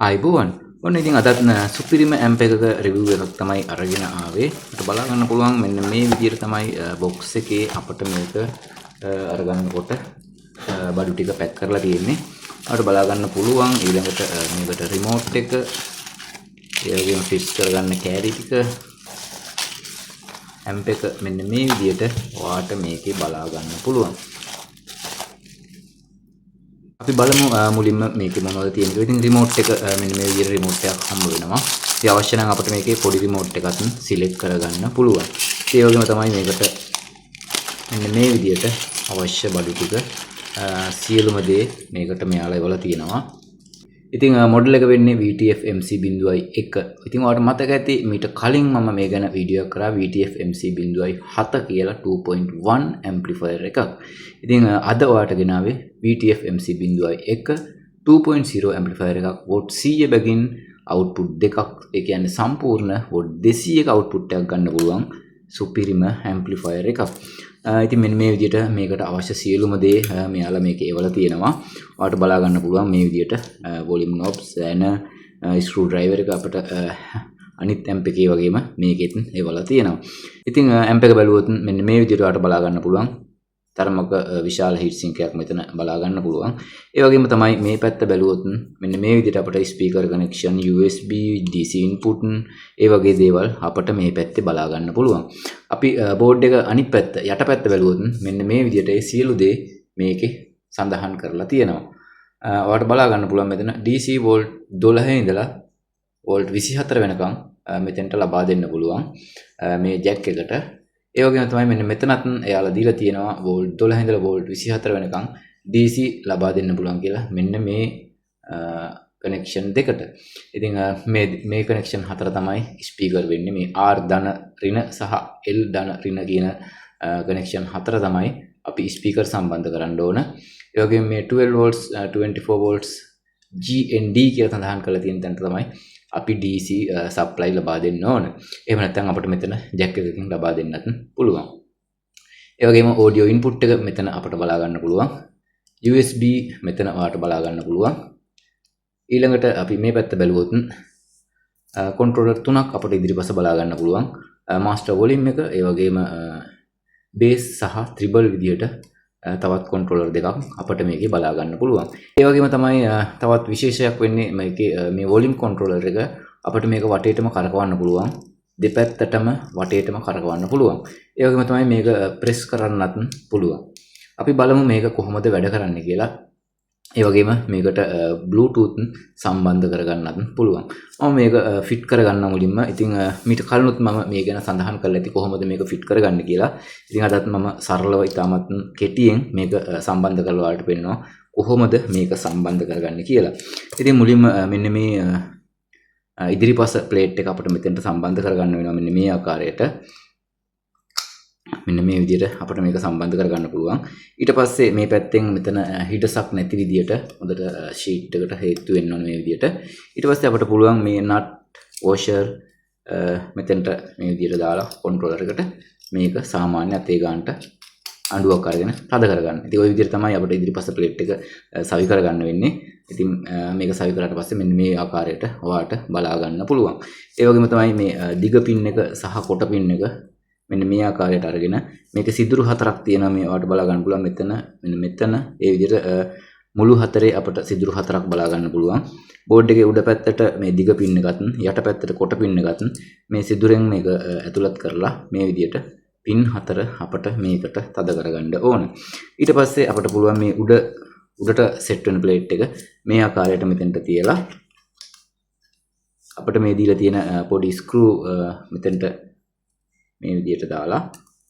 ආයිබෝවන් ඔන්න ඉතින් අදත් සුපිරිම ඇම්ප් එකක රිවිව් එකක් තමයි අරගෙන ආවේ. අපිට බලා ගන්න පුළුවන් මෙන්න මේ විදිහට තමයි බොක්ස් එකේ අපිට මේක අරගන්නකොට බඩු ටික පැක් කරලා තියෙන්නේ. අපිට බලා ගන්න පුළුවන් ඊළඟට මේකට රිමෝට් එක ඒ වගේම ෆික්ස් කරගන්න කෑලි ටික ඇම්ප් එක මෙන්න මේ විදිහට ඔයාට මේකේ බලා ගන්න පුළුවන්. අපි බලමු මුලින්ම මේකේ මොනවද තියෙන්නේ කියලා. ඉතින් රිමෝට් එක මෙන්න මේ විදිහට රිමෝට් එකක් හම්බ වෙනවා. ඉතින් අවශ්‍ය නම් අපිට මේකේ පොඩි රිමෝට් එකක් සිලෙක්ට් කරගන්න පුළුවන්. ඒ වගේම තමයි මේකට මෙන්න මේ විදිහට අවශ්‍ය බඩු ටික සියලුම දේ මේකට මෙයාලා ඒවල තියෙනවා. ඉතින් මොඩල් එක වෙන්නේ VTF MC.1. ඉතින් ඔයාලට මතක ඇති මීට කලින් මම මේ ගැන වීඩියෝ එකක් කරා VTF MC.7 කියලා 2.1 ඇම්ප්ලිෆයර් එකක්. ඉතින් අද ඔයාලට ගෙනාවේ VTF MC.1 2.0 ඇම්ප්ලිෆයර් එකක් වෝට් 100 බැගින් අවුට්පුට් දෙකක්. ඒ කියන්නේ සම්පූර්ණ වෝට් 200ක අවුට්පුට් එකක් ගන්න පුළුවන් සුපිරිම ඇම්ප්ලිෆයර් එකක්. ඉතින් මෙන්න මේ විදිහට මේකට අවශ්‍ය සියලුම දේ මෙයාලා මේකේ ඒවල තියෙනවා. ඔයාලට බලා ගන්න පුළුවන් මේ විදිහට volume knobs and screw driver එක අපිට අනිත් ඇම්ප් එකේ වගේම මේකෙත් ඒවල තියෙනවා. ඉතින් ඇම්ප් එක බැලුවොත් මෙන්න මේ විදිහට ඔයාලට බලා ගන්න පුළුවන්. තරමක විශාල හීට් සින්ක් එකක් මෙතන බලා ගන්න පුළුවන්. ඒ වගේම තමයි මේ පැත්ත බැලුවොත් මෙන්න මේ විදිහට අපිට speaker connection USB DC input ඒ වගේ දේවල් අපිට මේ පැත්තේ බලා ගන්න පුළුවන්. අපි බෝඩ් එක අනිත් පැත්ත යට පැත්ත බැලුවොත් මෙන්න මේ විදිහට ඒ සියලු දේ මේකේ සඳහන් කරලා තියෙනවා. ඔයාලට බලා ගන්න පුළුවන් මෙතන DC වෝල්ට් 12 ඉඳලා වෝල්ට් 24 වෙනකම් මෙතෙන්ට ලබා දෙන්න පුළුවන් මේ ජැක් එකට. ඒ වගේම තමයි මෙන්න මෙතනත් එයාලා දීලා තියෙනවා වෝල්ට් 12 ඉඳලා වෝල්ට් 24 වෙනකම් DC ලබා දෙන්න පුළුවන් කියලා මෙන්න මේ කනෙක්ෂන් දෙකට. ඉතින් මේ කනෙක්ෂන් හතර තමයි ස්පීකර් වෙන්නේ. මේ R ධන ඍණ සහ L ධන ඍණ කියන කනෙක්ෂන් හතර තමයි අපි ස්පීකර් සම්බන්ධ කරන්න ඕන. ඒ වගේම මේ 12 volts 24 volts GND කියලා සඳහන් කරලා තියෙන තැනට තමයි අපි DC සප්ලයි ලබා දෙන්න ඕන. එහෙම නැත්නම් අපිට මෙතන ජැක් එකකින් ලබා දෙන්නත් පුළුවන්. ඒ වගේම ඔඩියෝ ඉන්පුට් එක මෙතන අපිට බලා ගන්න පුළුවන්. USB මෙතන ඔයාලට බලා ගන්න පුළුවන්. ඊළඟට අපි මේ පැත්ත බැලුවොත් කන්ට්‍රෝලර් තුනක් අපිට ඉදිරිපස බලා ගන්න පුළුවන්. මාස්ටර් වොලියුම් එක, ඒ වගේම බේස් සහ ත්‍රිබල් විදියට තවත් කන්ට්‍රෝලර් දෙකක් අපිට මේකේ බලා ගන්න පුළුවන්. ඒ වගේම තමයි තවත් විශේෂයක් වෙන්නේ මේකේ මේ වොලියුම් කන්ට්‍රෝලර් එක අපිට මේක වටේටම කරකවන්න පුළුවන්. දෙපැත්තටම වටේටම කරකවන්න පුළුවන්. ඒ වගේම තමයි මේක ප්‍රෙස් කරන්නත් පුළුවන්. අපි බලමු මේක කොහොමද වැඩ කරන්නේ කියලා. ඒ වගේම මේකට Bluetooth සම්බන්ධ කරගන්නත් පුළුවන්. මම මේක ෆිට කරගන්න මුලින්ම. ඉතින් මීට කලිනුත් මම මේ ගැන සඳහන් කරලා ඇති කොහොමද මේක ෆිට කරගන්නේ කියලා. ඉතින් අදත් මම සරලව ඉතාමත් කෙටියෙන් මේක සම්බන්ධ කරලා ඔයාලට පෙන්නනවා කොහොමද මේක සම්බන්ධ කරගන්නේ කියලා. ඉතින් මුලින්ම මෙන්න මේ ඉදිරිපස ප්ලේට් එක අපිට මෙතෙන්ට සම්බන්ධ කරගන්න වෙනවා මෙන්න මේ ආකාරයට. මෙන්න මේ විදිහට අපිට මේක සම්බන්ධ කරගන්න පුළුවන්. ඊට පස්සේ මේ පැත්තෙන් මෙතන හිඩසක් නැති විදිහට හොඳට ෂීට් එකට හේතු වෙන්න ඕනේ මේ විදිහට. ඊට පස්සේ අපිට පුළුවන් මේ නට් වොෂර් මෙතෙන්ට මේ විදිහට දාලා කන්ට්‍රෝලර් එකට මේක සාමාන්‍ය අතේ ගන්නට අඬුවක් අරගෙන තද කරගන්න. ඉතින් ওই විදිහට තමයි අපිට ඉදිරිපස ප්ලේට් එක සවි කරගන්න වෙන්නේ. ඉතින් මේක සවි කරාට පස්සේ මෙන්න මේ ආකාරයට ඔයාලට බලා ගන්න පුළුවන්. ඒ වගේම තමයි මේ දිග පින් එක සහ කොට පින් එක මෙන්න මේ ආකාරයට අරගෙන මේක සිදුරු හතරක් තියෙනවා. මේ ඔයාලට බලා ගන්න පුළුවන් මෙතන ඒ විදිහට මුළු හතරේ අපිට සිදුරු හතරක් බලා ගන්න පුළුවන්. බෝඩ් එකේ උඩ පැත්තට මේ දිග පින් එකත් යට පැත්තට කොට පින් එකත් මේ සිදුරෙන් මේක ඇතුළත් කරලා මේ විදිහට පින් හතර අපිට මේකට තද කරගන්න ඕන. ඊට පස්සේ අපිට පුළුවන් මේ උඩට සෙට් වෙන ප්ලේට් එක මේ ආකාරයට මෙතෙන්ට තියලා අපිට මේ දීලා තියෙන පොඩි ස්ක්‍රූ මෙතෙන්ට මේ විදිහට දාලා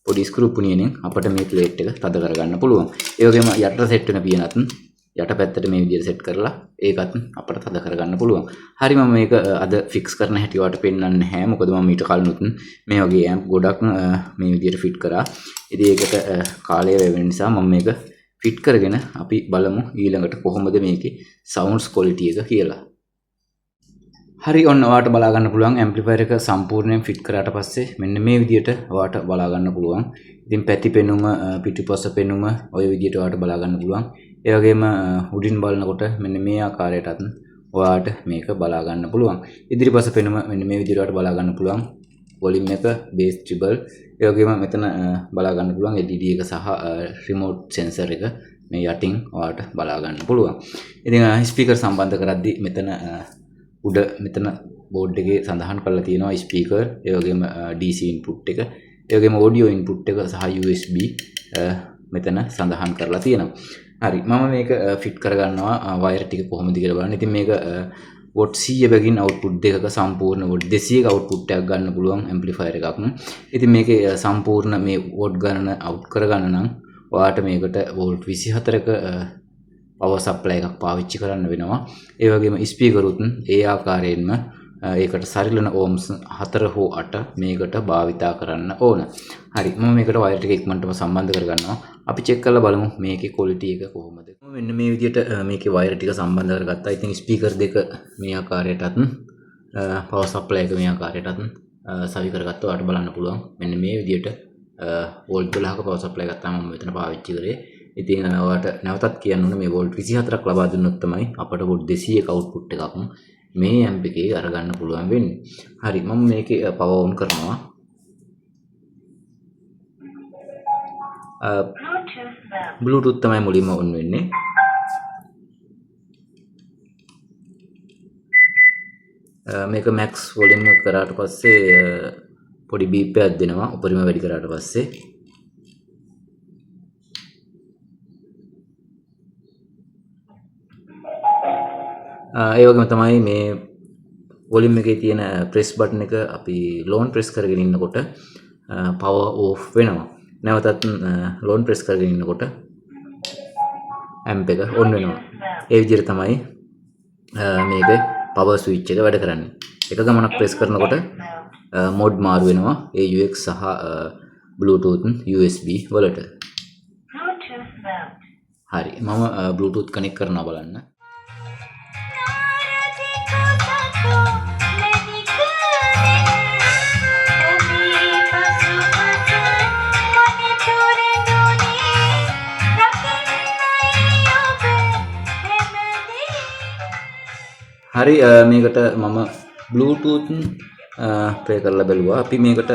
පොඩි ස්ක්‍රූ පුනියෙන් අපිට මේ ප්ලේට් එක තද කරගන්න පුළුවන්. ඒ වගේම යට සෙට් වෙන පියනත් යට පැත්තට මේ විදිහට සෙට් කරලා ඒකත් අපිට තද කරගන්න පුළුවන්. හරි මම මේක අද ෆික්ස් කරන හැටි ඔයාලට පෙන්වන්නේ නැහැ. මොකද මම ඊට කලිනුත් මේ වගේ ඇම්ප් ගොඩක් මේ විදිහට ෆිට කරා. ඉතින් ඒකට කාලය වැය නිසා මම මේක ෆිට කරගෙන අපි බලමු ඊළඟට කොහොමද මේකේ සවුන්ඩ්ස් ක්වොලිටි එක කියලා. හරි ඔන්න ඔයාලට බලා ගන්න පුළුවන් ඇම්ප්ලිෆයර් එක සම්පූර්ණයෙන් ෆිට කරාට පස්සේ මෙන්න මේ විදිහට ඔයාලට බලා ගන්න පුළුවන්. ඉතින් පැති පෙනුම පිටිපස්ස පෙනුම ওই විදිහට ඔයාලට බලා ගන්න පුළුවන්. ඒ වගේම උඩින් බලනකොට මෙන්න මේ ආකාරයටත් ඔයාට මේක බලා ගන්න පුළුවන්. ඉදිරිපස පෙනුම මෙන්න මේ විදිහට ඔයාලට බලා ගන්න පුළුවන්. වොලියම් එක, බේස්, ට්‍රිබල්, ඒ වගේම මෙතන බලා ගන්න පුළුවන් LED එක සහ රිමෝට් සෙන්සර් එක මේ යටින් ඔයාලට බලා ගන්න පුළුවන්. ඉතින් ස්පීකර් සම්බන්ධ කරද්දී මෙතන උඩ මෙතන බෝඩ් එකේ සඳහන් කරලා තියෙනවා ස්පීකර්, ඒ වගේම DC ඉන්පුට් එක, ඒ වගේම ඔඩියෝ ඉන්පුට් එක සහ USB මෙතන සඳහන් කරලා තියෙනවා. හරි, මම මේක ෆිට කරගන්නවා වයර් ටික කොහොමද කියලා බලන්න. ඉතින් මේක වොට් 100 බැගින් අවුට්පුට් දෙකක සම්පූර්ණ වොට් 200ක අවුට්පුට් එකක් ගන්න පුළුවන් ඇම්ප්ලිෆයර් එකක්. ඉතින් මේකේ සම්පූර්ණ මේ වොට් ගණන අවුට් කරගන්න නම් ඔයාට මේකට වෝල්ට් 24ක පවර් සප්ලයි එකක් පාවිච්චි කරන්න වෙනවා. ඒ වගේම ස්පීකරුත් ඒ ආකාරයෙන්ම ඒකට සරිලන ඕම්ස් 4 හෝ 8 මේකට භාවිතා කරන්න ඕන. හරි, මම මේකට වයර් ටික ඉක්මනටම සම්බන්ධ කරගන්නවා. අපි චෙක් කරලා බලමු මේකේ ක්වොලිටි එක කොහොමද. මෙන්න මේ විදිහට මේකේ වයර් ටික සම්බන්ධ කරගත්තා. ඉතින් ස්පීකර් දෙක මේ ආකාරයටත් පවර් සප්ලයි එක මේ ආකාරයටත් සවි කරගත්තා. ඔයාලට බලන්න පුළුවන්. මෙන්න මේ විදිහට වෝල්ට් 12ක පවර් සප්ලයි එකක් තමයි මම මෙතන පාවිච්චි කරේ. ඉතින් ඔයාලට නැවතත් කියන්න ඕනේ මේ වෝල්ට් 24ක් ලබා දුන්නොත් තමයි අපට වෝල්ට් 200ක අවුට්පුට් එකක් මේ ඇම්ප් එකේ අරගන්න පුළුවන් වෙන්නේ. හරි, මම මේකේ පවර් ඔන් කරනවා. Bluetooth තමයි මුලින්ම ඔන් වෙන්නේ. මේක max volume එක කරාට පස්සේ පොඩි බීප් එකක් දෙනවා උපරිම වැඩි කරාට පස්සේ. ඒ වගේම තමයි මේ වොලියම් එකේ තියෙන ප්‍රෙස් බටන් එක අපි ලෝන් ප්‍රෙස් කරගෙන ඉන්නකොට පවර් ඕෆ් වෙනවා. නැවතත් ලෝන් ප්‍රෙස් කරගෙන ඉන්නකොට ඇම්ප් එක ඔන් වෙනවා. ඒ විදිහට තමයි මේක පවර් ස්විච් එක වැඩ කරන්නේ. එක ගමනක් ප්‍රෙස් කරනකොට මෝඩ් මාරු වෙනවා AUX සහ Bluetooth USB වලට. හරි, මම Bluetooth කනෙක්ට් කරනවා බලන්න. හරි, මේකට මම Bluetooth ප්ලේ කරලා බලුවා. අපි මේකට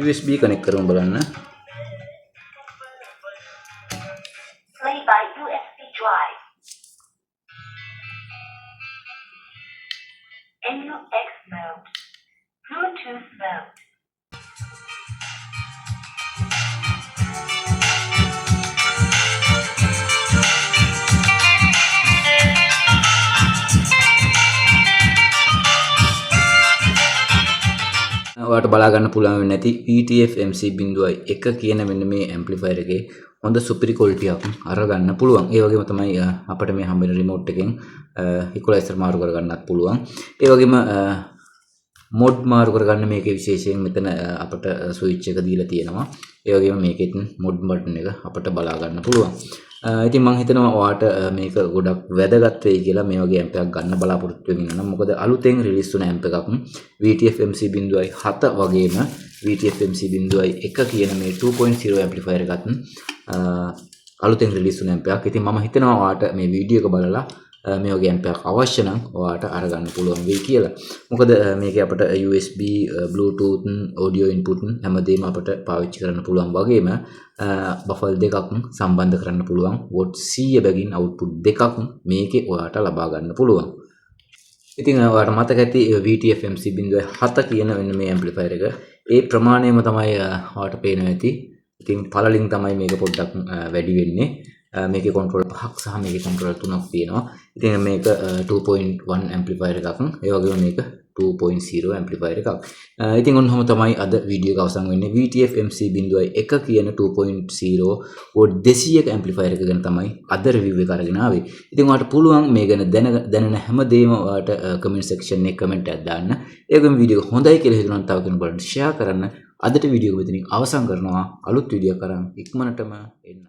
USB කනෙක්ට් කරමු බලන්න. Play by USB drive. NUX mode. Bluetooth mode. ඔයාලට බලා ගන්න පුළුවන් වෙන්නේ නැති VTF MC.1 කියන මෙන්න මේ ඇම්ප්ලිෆයර් එකේ හොඳ සුපිරි ක්වොලිටි එකක් අරගන්න පුළුවන්. ඒ වගේම තමයි අපිට මේ හම්බෙන රිමෝට් එකෙන් ඉක්වලයිසර් මාරු කරගන්නත් පුළුවන්. ඒ වගේම මොඩ් මාරු කරගන්න මේකේ විශේෂයෙන් මෙතන අපිට ස්විච් එක දීලා තියෙනවා. ඒ වගේම මේකෙත් මොඩ් බටන් එක අපිට බලා ගන්න පුළුවන්. ඉතින් මම හිතනවා ඔයාට මේක ගොඩක් වැදගත් වෙයි කියලා මේ වගේ ඇම්ප් එකක් ගන්න බලාපොරොත්තු වෙමින් ඉන්නවා. මොකද අලුතෙන් රිලීස් වුණ ඇම්ප් එකක් VTF MC.7 වගේම VTF MC.1 කියන මේ 2.0 ඇම්ප්ලිෆයර් එකත් අලුතෙන් රිලීස් වුණ ඇම්ප් එකක්. ඉතින් මම හිතනවා ඔයාට මේ වීඩියෝ එක බලලා මේ වගේ ඇම්ප් එකක් අවශ්‍ය නම් ඔයාට අරගන්න පුළුවන් වෙයි කියලා. මොකද මේකේ අපිට USB, Bluetooth, audio input හැමදේම අපිට පාවිච්චි කරන්න පුළුවන් වගේම බෆල් දෙකක් සම්බන්ධ කරන්න පුළුවන්. වොට් 100 බැගින් අවුට්පුට් දෙකක් මේකේ ඔයාට ලබා ගන්න පුළුවන්. ඉතින් ඔයාලට මතක ඇති VTF MC.7 කියන මෙන්න මේ ඇම්ප්ලිෆයර් එක ඒ ප්‍රමාණයම තමයි ඔයාලට පේනවා ඇති. ඉතින් පළලින් තමයි මේක පොඩ්ඩක් වැඩි වෙන්නේ. මේකේ කන්ට්‍රෝල් 5ක් සහ මේකේ කන්ට්‍රෝල් 3ක් තියෙනවා. ඉතින් මේක 2.1 ඇම්ප්ලිෆයර් එකක්. ඒ වගේම මේක 2.0 ඇම්ප්ලිෆයර් එකක්. ඉතින් ඔන්නෝම තමයි අද වීඩියෝ එක අවසන් වෙන්නේ. VTF MC.1 කියන 2.0 වොට් 200ක ඇම්ප්ලිෆයර් එක ගැන තමයි අද රිවිව් එක අරගෙන ආවේ. ඉතින් ඔයාලට පුළුවන් මේ ගැන දැනෙන හැමදේම ඔයාලට කමෙන්ට් සෙක්ෂන් එකේ කමෙන්ට් එකක් දාන්න. ඒකම වීඩියෝ එක හොඳයි කියලා හිතනවා නම් තව කෙනෙකුට ෂෙයා කරන්න. අදට වීඩියෝ එක මෙතනින් අවසන් කරනවා. අලුත් වීඩියෝ කරන් ඉක්මනටම එන්න.